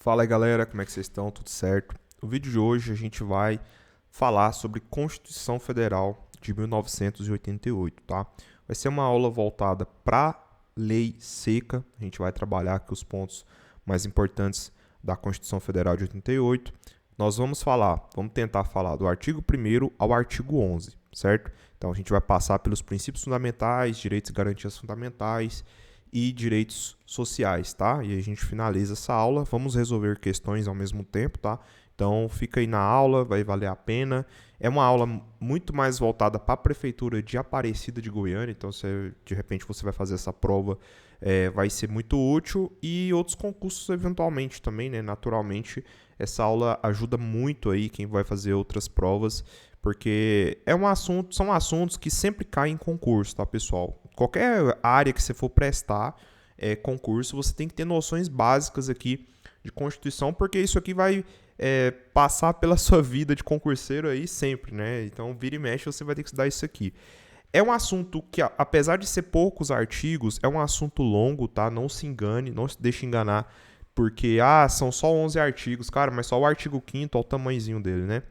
Fala aí galera, como é que vocês estão? Tudo certo? No vídeo de hoje a gente vai falar sobre Constituição Federal de 1988, tá? Vai ser uma aula voltada para lei seca. A gente vai trabalhar aqui os pontos mais importantes da Constituição Federal de 88. Nós vamos tentar falar do artigo 1º ao artigo 11, certo? Então a gente vai passar pelos princípios fundamentais, direitos e garantias fundamentais e direitos sociais, tá? E a gente finaliza essa aula. Vamos resolver questões ao mesmo tempo, tá? Então fica aí na aula, vai valer a pena. É uma aula muito mais voltada para a prefeitura de Aparecida de Goiânia, então de repente você vai fazer essa prova, vai ser muito útil, e outros concursos eventualmente também, né? Naturalmente, essa aula ajuda muito aí quem vai fazer outras provas, porque são assuntos que sempre caem em concurso, tá, pessoal? Qualquer área que você for prestar concurso, você tem que ter noções básicas aqui de Constituição, porque isso aqui vai passar pela sua vida de concurseiro aí sempre, né? Então, vira e mexe, você vai ter que estudar isso aqui. É um assunto que, apesar de ser poucos artigos, é um assunto longo, tá? Não se engane, não se deixe enganar, porque, são só 11 artigos, cara, mas só o artigo 5º, olha o tamanhozinho dele, né?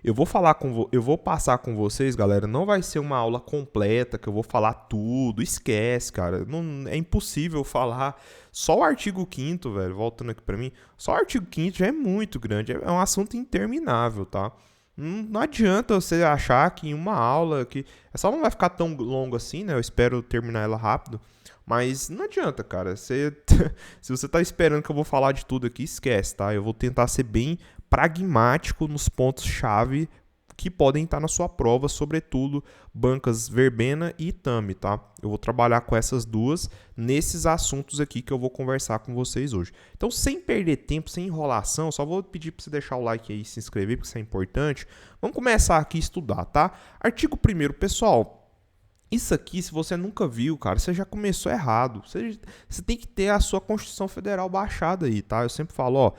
Eu vou passar com vocês, galera. Não vai ser uma aula completa que eu vou falar tudo. Esquece, cara. Não, é impossível falar só o artigo 5º, velho. Voltando aqui pra mim, só o artigo 5º já é muito grande. É um assunto interminável, tá? Não adianta você achar que em uma aula que essa aula não vai ficar tão longa assim, né? Eu espero terminar ela rápido. Mas não adianta, cara. Se você tá esperando que eu vou falar de tudo aqui, esquece, tá? Eu vou tentar ser bem pragmático nos pontos-chave que podem estar na sua prova, sobretudo bancas verbena e itame, tá? Eu vou trabalhar com essas duas nesses assuntos aqui que eu vou conversar com vocês hoje. Então, sem perder tempo, sem enrolação, só vou pedir para você deixar o like aí e se inscrever, porque isso é importante. Vamos começar aqui a estudar, tá? Artigo 1º, pessoal. Isso aqui, se você nunca viu, cara, você já começou errado. Você tem que ter a sua Constituição Federal baixada aí, tá? Eu sempre falo, ó,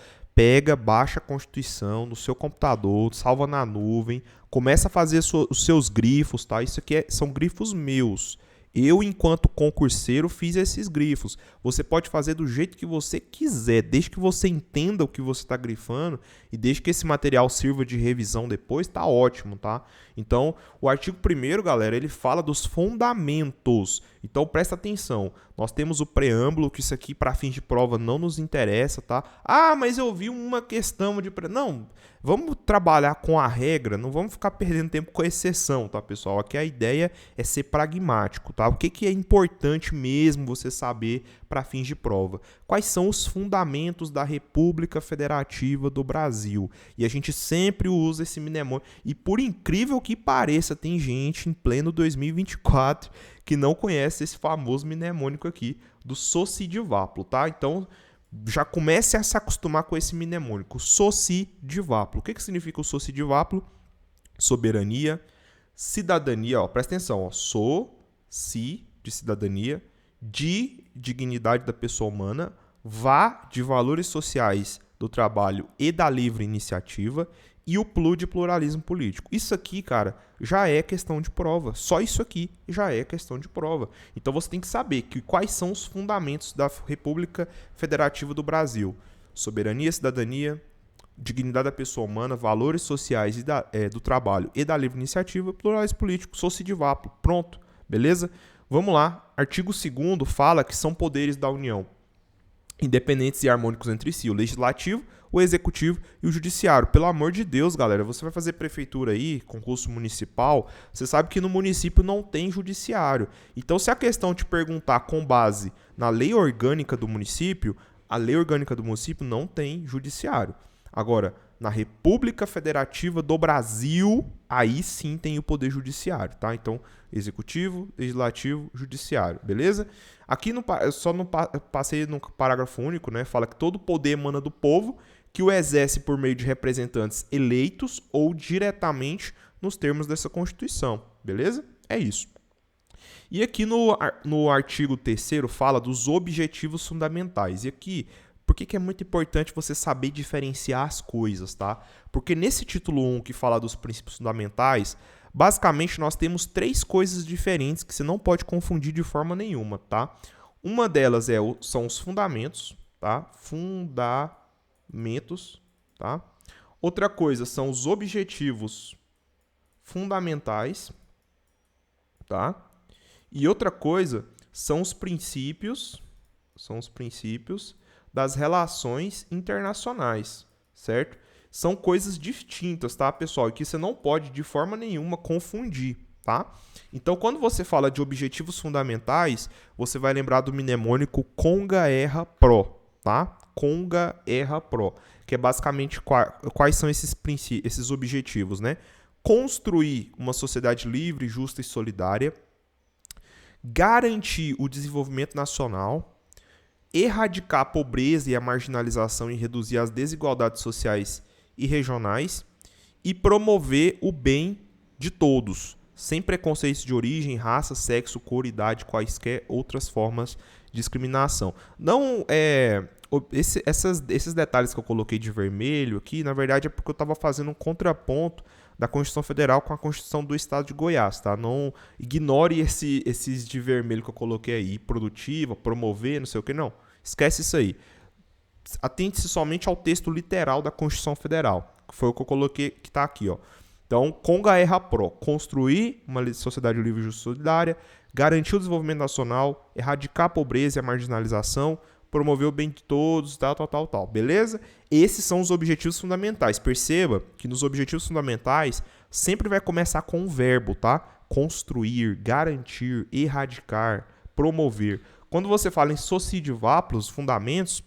baixa a Constituição no seu computador, salva na nuvem, começa a fazer os seus grifos, tá? Isso aqui são grifos meus. Eu, enquanto concurseiro, fiz esses grifos. Você pode fazer do jeito que você quiser, desde que você entenda o que você está grifando e desde que esse material sirva de revisão depois, tá ótimo, tá? Então, o artigo 1º, galera, ele fala dos fundamentos. Então, presta atenção. Nós temos o preâmbulo, que isso aqui, para fins de prova, não nos interessa, tá? Mas eu vi uma questão de... Não, vamos trabalhar com a regra, não vamos ficar perdendo tempo com a exceção, tá, pessoal? Aqui a ideia é ser pragmático, tá? O que é importante mesmo você saber para fins de prova? Quais são os fundamentos da República Federativa do Brasil? E a gente sempre usa esse mnemônico. E por incrível que pareça, tem gente em pleno 2024 que não conhece esse famoso mnemônico aqui do Socidivaplo, tá? Então, já comece a se acostumar com esse mnemônico, Socidivaplo. O que significa o Socidivaplo? Soberania, cidadania, ó, presta atenção, ó, de cidadania, de dignidade da pessoa humana, de valores sociais do trabalho e da livre iniciativa, e o de pluralismo político. Isso aqui, cara, já é questão de prova. Só isso aqui já é questão de prova. Então você tem que saber quais são os fundamentos da República Federativa do Brasil. Soberania, cidadania, dignidade da pessoa humana, valores sociais do trabalho e da livre iniciativa, pluralismo político, Socidivaplo. Pronto, beleza? Vamos lá. Artigo 2º fala que são poderes da União, independentes e harmônicos entre si, o legislativo, o executivo e o judiciário. Pelo amor de Deus, galera, você vai fazer prefeitura aí, concurso municipal, você sabe que no município não tem judiciário. Então, se a questão te perguntar com base na lei orgânica do município, a lei orgânica do município não tem judiciário. Agora, na República Federativa do Brasil, aí sim tem o poder judiciário, tá? Então, executivo, legislativo, judiciário, beleza? Aqui passei no parágrafo único, né? Fala que todo poder emana do povo, que o exerce por meio de representantes eleitos ou diretamente nos termos dessa Constituição, beleza? É isso. E aqui no artigo 3º fala dos objetivos fundamentais. E aqui, por que é muito importante você saber diferenciar as coisas, tá? Porque nesse título 1 que fala dos princípios fundamentais, basicamente nós temos 3 coisas diferentes que você não pode confundir de forma nenhuma, tá? Uma delas são os fundamentos, tá? Fundamentos, tá? Outra coisa são os objetivos fundamentais, tá? E outra coisa são os princípios das relações internacionais, certo? São coisas distintas, tá, pessoal? E que você não pode de forma nenhuma confundir, tá? Então, quando você fala de objetivos fundamentais, você vai lembrar do mnemônico Conga Erra Pro, tá? Conga Erra Pro, que é basicamente quais são esses objetivos, né? Construir uma sociedade livre, justa e solidária, garantir o desenvolvimento nacional, erradicar a pobreza e a marginalização e reduzir as desigualdades sociais e regionais e promover o bem de todos, sem preconceitos de origem, raça, sexo, cor, idade, quaisquer outras formas de discriminação. Não esses detalhes que eu coloquei de vermelho aqui, na verdade é porque eu estava fazendo um contraponto da Constituição Federal com a Constituição do Estado de Goiás, tá? Não ignore esses de vermelho que eu coloquei aí, produtiva, promover, não sei o que, não. Esquece isso aí. Atente-se somente ao texto literal da Constituição Federal, que foi o que eu coloquei, que está aqui, ó. Então, Conga Erra Pro, construir uma sociedade livre, justa e solidária, garantir o desenvolvimento nacional, erradicar a pobreza e a marginalização, promover o bem de todos, tal, beleza? Esses são os objetivos fundamentais. Perceba que nos objetivos fundamentais sempre vai começar com um verbo, tá? Construir, garantir, erradicar, promover. Quando você fala em sociediváplos, fundamentos,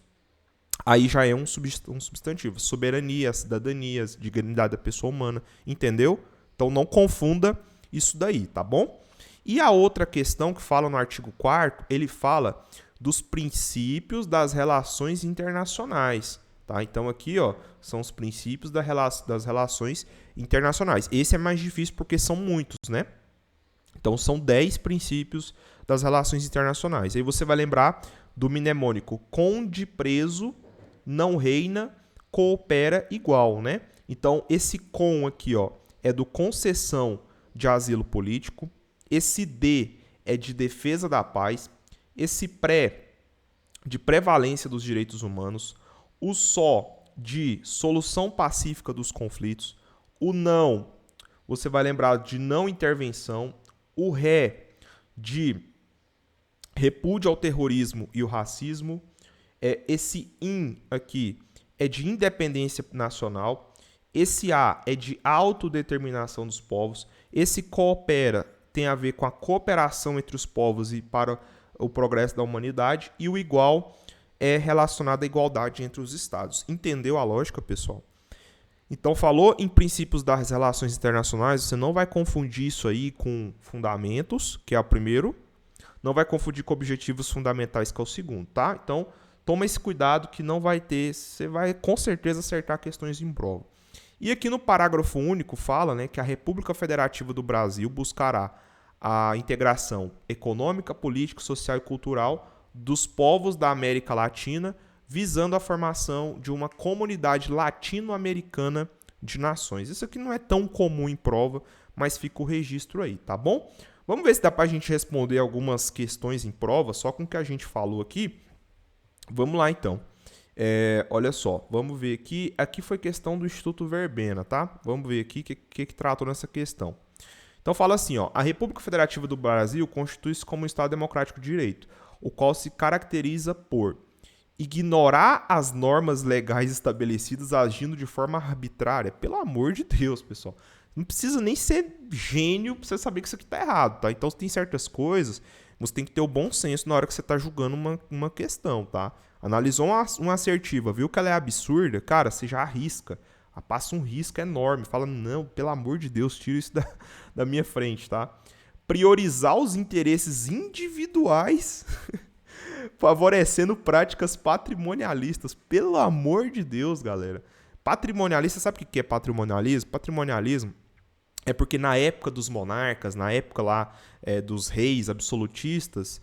aí já é um substantivo. Soberania, cidadania, dignidade da pessoa humana, entendeu? Então não confunda isso daí, tá bom? E a outra questão que fala no artigo 4º, ele fala dos princípios das relações internacionais, tá? Então aqui, ó, são os princípios das relações internacionais. Esse é mais difícil porque são muitos, né? Então são 10 princípios das relações internacionais. Aí você vai lembrar do mnemônico conde preso, não reina, coopera igual, né? Então esse com aqui, ó, é do concessão de asilo político. Esse D é de defesa da paz. Esse pré, de prevalência dos direitos humanos. O só, de solução pacífica dos conflitos. O não, você vai lembrar de não intervenção. O ré, de repúdio ao terrorismo e o racismo. Esse in aqui é de independência nacional. Esse a é de autodeterminação dos povos. Esse coopera tem a ver com a cooperação entre os povos e para o progresso da humanidade, e o igual é relacionado à igualdade entre os estados. Entendeu a lógica, pessoal? Então, falou em princípios das relações internacionais, você não vai confundir isso aí com fundamentos, que é o primeiro, não vai confundir com objetivos fundamentais, que é o segundo, tá? Então, toma esse cuidado que não vai ter, você vai com certeza acertar questões em prova. E aqui no parágrafo único fala, né, que a República Federativa do Brasil buscará a integração econômica, política, social e cultural dos povos da América Latina, visando a formação de uma comunidade latino-americana de nações. Isso aqui não é tão comum em prova, mas fica o registro aí, tá bom? Vamos ver se dá pra gente responder algumas questões em prova, só com o que a gente falou aqui. Vamos lá, então. Olha só, vamos ver aqui. Aqui foi questão do Instituto Verbena, tá? Vamos ver aqui o que tratou nessa questão. Então fala assim, ó, a República Federativa do Brasil constitui-se como um Estado democrático de direito, o qual se caracteriza por ignorar as normas legais estabelecidas agindo de forma arbitrária. Pelo amor de Deus, pessoal. Não precisa nem ser gênio para você saber que isso aqui está errado, tá? Então, tem certas coisas, você tem que ter o bom senso na hora que você está julgando uma questão, tá? Analisou uma assertiva, viu que ela é absurda, cara, você já arrisca. Passa um risco enorme. Fala, não, pelo amor de Deus, tira isso da minha frente, tá? Priorizar os interesses individuais, favorecendo práticas patrimonialistas. Pelo amor de Deus, galera. Patrimonialista, sabe o que é patrimonialismo? Patrimonialismo é porque na época dos monarcas, na época lá dos reis absolutistas,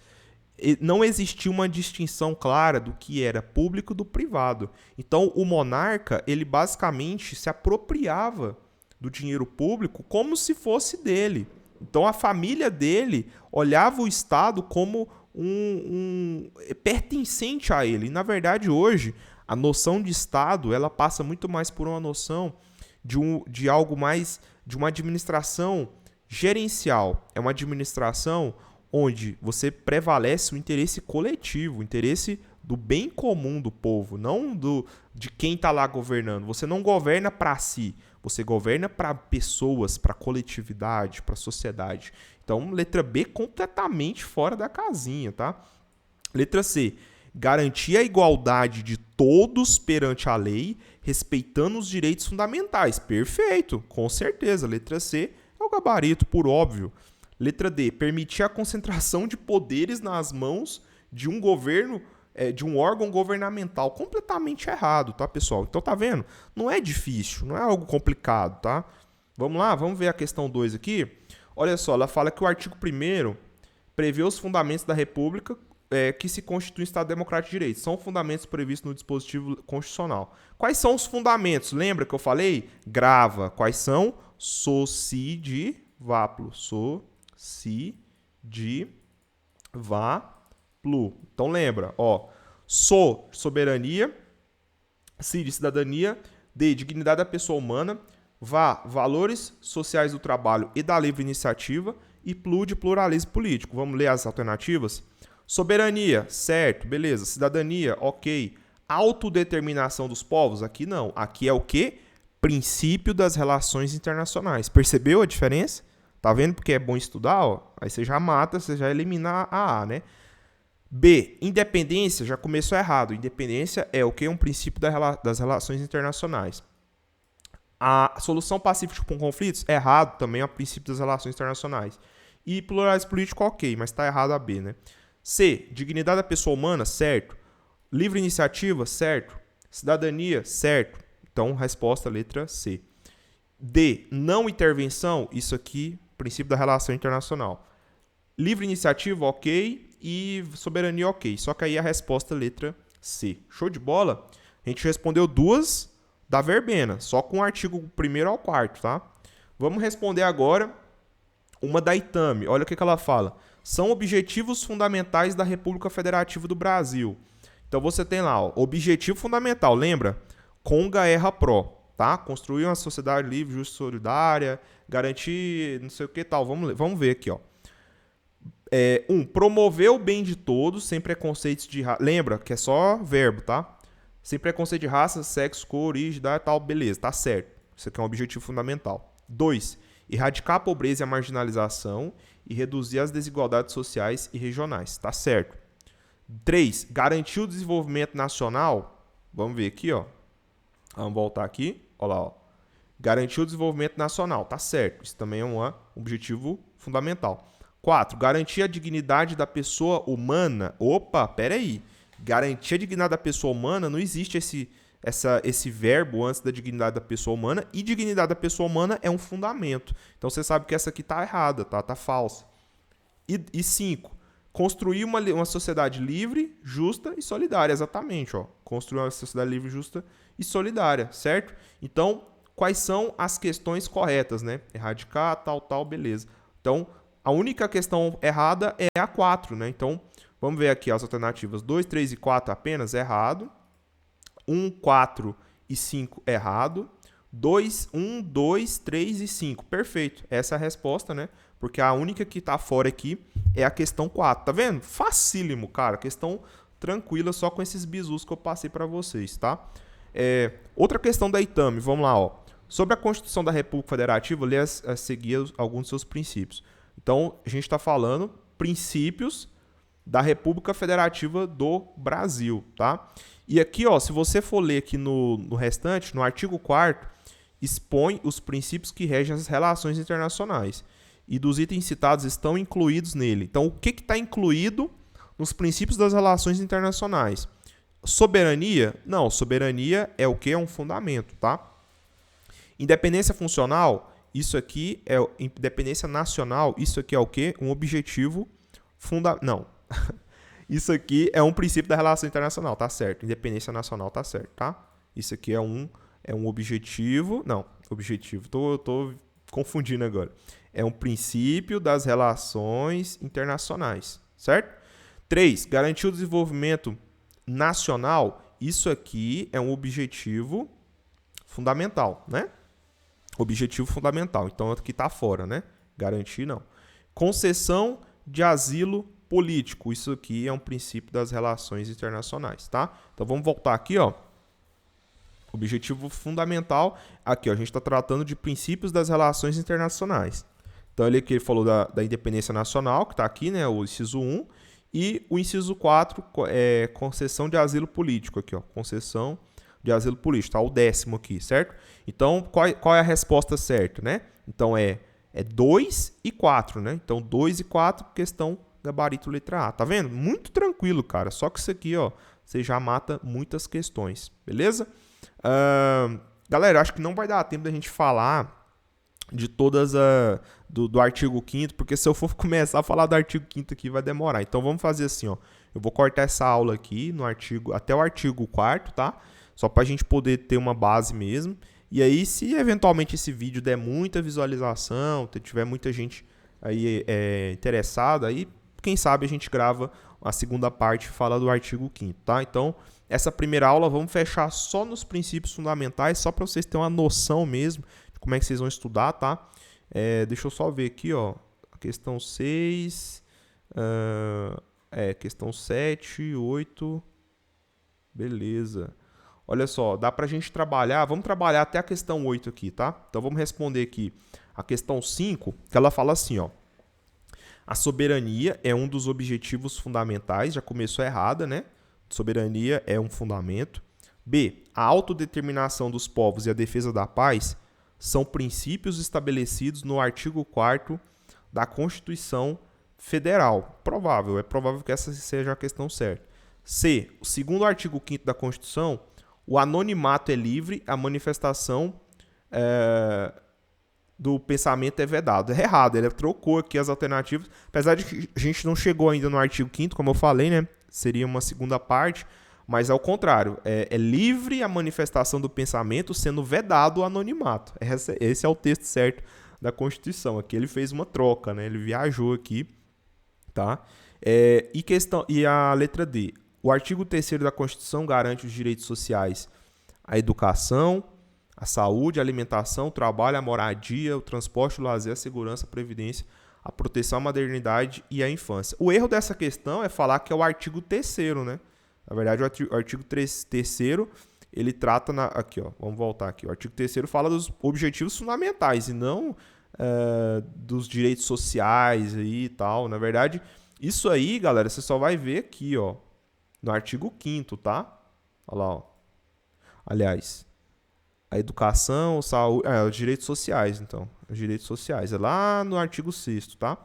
não existia uma distinção clara do que era público do privado. Então, o monarca, ele basicamente se apropriava do dinheiro público como se fosse dele. Então, a família dele olhava o Estado como pertencente a ele. E, na verdade, hoje, a noção de Estado, ela passa muito mais por uma noção de algo mais, de uma administração gerencial. É uma administração onde você prevalece o interesse coletivo, o interesse do bem comum do povo, não de quem está lá governando. Você não governa para si, você governa para pessoas, para coletividade, para sociedade. Então, letra B completamente fora da casinha, tá? Letra C, garantir a igualdade de todos perante a lei, respeitando os direitos fundamentais. Perfeito, com certeza. Letra C é o gabarito, por óbvio. Letra D, permitir a concentração de poderes nas mãos de um governo, de um órgão governamental. Completamente errado, tá, pessoal? Então, tá vendo? Não é difícil, não é algo complicado, tá? Vamos lá, vamos ver a questão 2 aqui. Olha só, ela fala que o artigo 1º prevê os fundamentos da República que se constitui um Estado Democrático de Direito. São fundamentos previstos no dispositivo constitucional. Quais são os fundamentos? Lembra que eu falei? Grava. Quais são? Socidivaplo. Socidivaplo. Então lembra, ó. Soberania. C, de cidadania. D, dignidade da pessoa humana. Valores sociais do trabalho e da livre iniciativa. E plu, de pluralismo político. Vamos ler as alternativas? Soberania, certo, beleza. Cidadania, ok. Autodeterminação dos povos, aqui não. Aqui é o quê? Princípio das relações internacionais. Percebeu a diferença? Tá vendo porque é bom estudar? Ó? Aí você já mata, você já elimina a A, né? B, independência, já começou errado. Independência é o quê? Um princípio das relações internacionais. A solução pacífica com conflitos, errado, também é um princípio das relações internacionais. E pluralismo político, ok, mas tá errado a B, né? C, dignidade da pessoa humana, certo. Livre iniciativa, certo. Cidadania, certo. Então, resposta, letra C. D, não intervenção, isso aqui, princípio da relação internacional. Livre iniciativa, ok. E soberania, ok. Só que aí a resposta, letra C. Show de bola? A gente respondeu duas da verbena, só com o artigo 1º ao 4º, tá? Vamos responder agora uma da Itami. Olha o que ela fala. São objetivos fundamentais da República Federativa do Brasil. Então você tem lá, ó, objetivo fundamental, lembra? Conga erra pro, tá? Construir uma sociedade livre, justa e solidária, garantir não sei o que tal. Vamos ver aqui, ó. Promover o bem de todos, sem preconceitos de raça. Lembra que é só verbo, tá? Sem preconceito de raça, sexo, cor, origem, idade, tal, beleza, tá certo. Isso aqui é um objetivo fundamental. 2. Erradicar a pobreza e a marginalização e reduzir as desigualdades sociais e regionais. Tá certo. 3. Garantir o desenvolvimento nacional. Vamos ver aqui, ó. Vamos voltar aqui. Olha lá, ó. Garantir o desenvolvimento nacional. Tá certo. Isso também é um objetivo fundamental. 4. Garantir a dignidade da pessoa humana. Opa, peraí. Garantir a dignidade da pessoa humana, não existe esse verbo antes da dignidade da pessoa humana, e dignidade da pessoa humana é um fundamento. Então você sabe que essa aqui está errada, tá falsa. E 5, construir uma sociedade livre, justa e solidária, exatamente. Ó. Construir uma sociedade livre, justa e solidária, certo? Então, quais são as questões corretas, né? Erradicar, tal, beleza. Então, a única questão errada é a 4, né? Então, vamos ver aqui as alternativas. 2, 3 e 4 apenas, errado. 1, 4 e 5, errado. 1, 2, 3 e 5, perfeito. Essa é a resposta, né? Porque a única que tá fora aqui é a questão 4. Tá vendo? Facílimo, cara. Questão tranquila, só com esses bizus que eu passei para vocês, tá? Outra questão da Itami, vamos lá, ó. Sobre a Constituição da República Federativa, lê a seguir alguns dos seus princípios. Então, a gente está falando princípios da República Federativa do Brasil, tá? E aqui, ó, se você for ler aqui no restante, no artigo 4º, expõe os princípios que regem as relações internacionais. E dos itens citados estão incluídos nele. Então, o que está incluído nos princípios das relações internacionais? Soberania? Não, soberania é o que? É um fundamento, tá? Independência funcional? Isso aqui é independência nacional. Isso aqui é o quê? Um objetivo fundamental. Não. Isso aqui é um princípio da relação internacional, tá certo. Independência nacional, tá certo, tá? Isso aqui é um objetivo. Não, objetivo. Tô confundindo agora. É um princípio das relações internacionais, certo? 3. Garantir o desenvolvimento nacional. Isso aqui é um objetivo fundamental, né? Objetivo fundamental. Então, aqui está fora, né? Garantir, não. Concessão de asilo político. Isso aqui é um princípio das relações internacionais, tá? Então, vamos voltar aqui, ó. Objetivo fundamental. Aqui, ó, a gente está tratando de princípios das relações internacionais. Então, ele aqui falou da independência nacional, que está aqui, né? O inciso 1. E o inciso 4 é concessão de asilo político. Aqui, ó. Concessão de asilo político. Tá o 10º aqui, certo? Então, qual é a resposta certa, né? Então, é 2 e 4, né? Então, 2 e 4, questão gabarito letra A. Tá vendo? Muito tranquilo, cara. Só que isso aqui, ó, você já mata muitas questões, beleza? Galera, acho que não vai dar tempo da gente falar de todas do artigo 5º, porque se eu for começar a falar do artigo 5º aqui vai demorar. Então, vamos fazer assim, ó. Eu vou cortar essa aula aqui no artigo, até o artigo 4º, tá? Só pra gente poder ter uma base mesmo. E aí, se eventualmente esse vídeo der muita visualização, tiver muita gente aí interessada, aí quem sabe a gente grava a segunda parte e fala do artigo 5º, tá? Então, essa primeira aula vamos fechar só nos princípios fundamentais, só para vocês terem uma noção mesmo de como é que vocês vão estudar, tá? Deixa eu só ver aqui, ó, a questão 6, questão 7, 8, beleza. Olha só, dá pra gente trabalhar, vamos trabalhar até a questão 8 aqui, tá? Então vamos responder aqui a questão 5, que ela fala assim, ó. A soberania é um dos objetivos fundamentais, já começou errada, né? Soberania é um fundamento. B. A autodeterminação dos povos e a defesa da paz são princípios estabelecidos no artigo 4º da Constituição Federal. É provável que essa seja a questão certa. C. Segundo o artigo 5º da Constituição, o anonimato é livre, a manifestação do pensamento é vedado. É errado, ele trocou aqui as alternativas. Apesar de que a gente não chegou ainda no artigo 5º, como eu falei, né? Seria uma segunda parte, mas ao contrário. É livre a manifestação do pensamento, sendo vedado o anonimato. Esse é o texto certo da Constituição. Aqui ele fez uma troca, né? Ele viajou aqui, tá? E a letra D. O artigo 3º da Constituição garante os direitos sociais à educação, à saúde, à alimentação, ao trabalho, à moradia, ao transporte, ao lazer, à segurança, à previdência, à proteção, à maternidade e à infância. O erro dessa questão é falar que é o artigo 3º, né? Na verdade, o artigo 3º, ele trata aqui, ó, vamos voltar aqui. O artigo 3º fala dos objetivos fundamentais e não dos direitos sociais e tal. Na verdade, isso aí, galera, você só vai ver aqui, ó, no artigo 5º, tá? Olha lá, ó. Aliás, a educação, saúde, os direitos sociais, então. Os direitos sociais. É lá no artigo 6º, tá?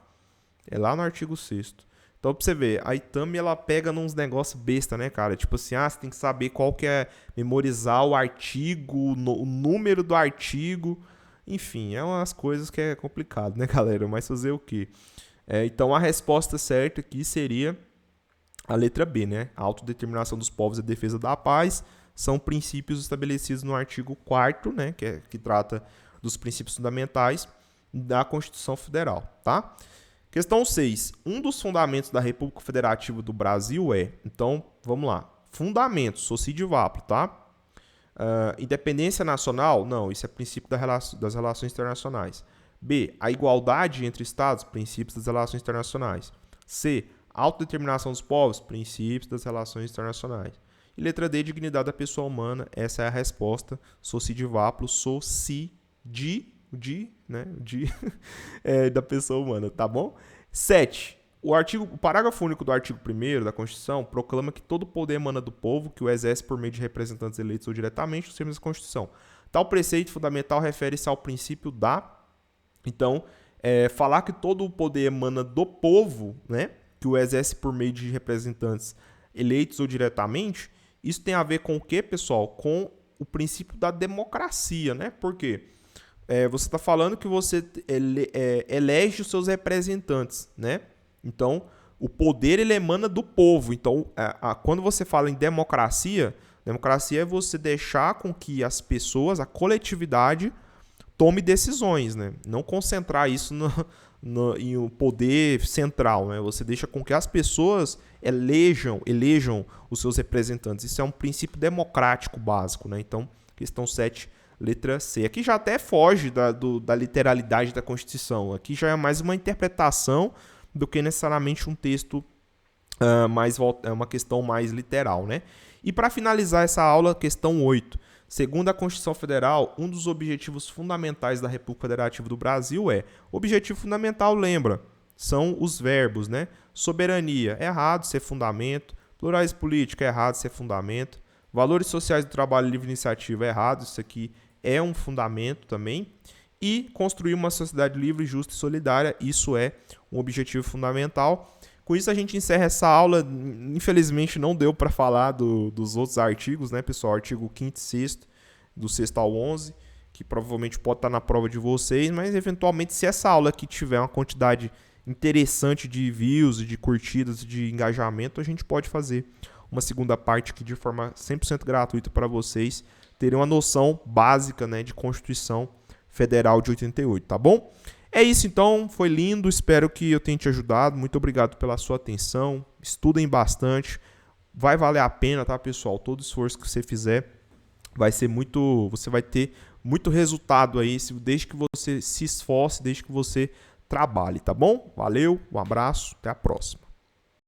É lá no artigo 6º. Então, pra você ver, a Itami, ela pega nos negócios besta, né, cara? Tipo assim, você tem que saber qual que é, memorizar o artigo, o número do artigo. Enfim, é umas coisas que é complicado, né, galera? Mas fazer o quê? Então, a resposta certa aqui seria a letra B, né? A autodeterminação dos povos e a defesa da paz são princípios estabelecidos no artigo 4º, né? Que trata dos princípios fundamentais da Constituição Federal, tá? Questão 6. Um dos fundamentos da República Federativa do Brasil então, vamos lá. Fundamentos, Sociedivaplo, tá? Independência nacional? Não, isso é princípio das relações internacionais. B. A igualdade entre Estados? Princípios das relações internacionais. C. Autodeterminação dos povos? Princípios das relações internacionais. E letra D. Dignidade da pessoa humana. Essa é a resposta. Sociedivaplo, né? Da pessoa humana, tá bom? 7. O parágrafo único do artigo 1º da Constituição proclama que todo poder emana do povo, que o exerce por meio de representantes eleitos ou diretamente nos termos da Constituição. Tal preceito fundamental refere-se ao princípio da... Então, falar que todo o poder emana do povo, né? Que o exerce por meio de representantes eleitos ou diretamente, isso tem a ver com o quê, pessoal? Com o princípio da democracia, né? Por quê? Você está falando que você elege os seus representantes, né? Então, o poder ele emana do povo. Então, quando você fala em democracia é você deixar com que as pessoas, a coletividade, tome decisões, né? Não concentrar isso em um poder central, né? Você deixa com que as pessoas elejam os seus representantes. Isso é um princípio democrático básico, né? Então, questão 7, letra C. Aqui já até foge da literalidade da Constituição. Aqui já é mais uma interpretação do que necessariamente um texto uma questão mais literal, né? E para finalizar essa aula, questão 8. Segundo a Constituição Federal, um dos objetivos fundamentais da República Federativa do Brasil objetivo fundamental, lembra, são os verbos, né? Soberania, errado, ser fundamento. Pluralismo político, errado, ser fundamento. Valores sociais do trabalho e livre iniciativa, errado, isso aqui é um fundamento também. E construir uma sociedade livre, justa e solidária, isso é um objetivo fundamental. Com isso a gente encerra essa aula. Infelizmente não deu para falar dos outros artigos, né, pessoal? Artigo 5º e 6º, do 6º ao 11, que provavelmente pode estar na prova de vocês, mas eventualmente se essa aula aqui tiver uma quantidade interessante de views, de curtidas, de engajamento, a gente pode fazer uma segunda parte aqui de forma 100% gratuita para vocês terem uma noção básica, né, de Constituição Federal de 88, tá bom? É isso então, foi lindo, espero que eu tenha te ajudado, muito obrigado pela sua atenção, estudem bastante, vai valer a pena, tá, pessoal? Todo esforço que você fizer você vai ter muito resultado aí, desde que você se esforce, desde que você trabalhe, tá bom? Valeu, um abraço, até a próxima.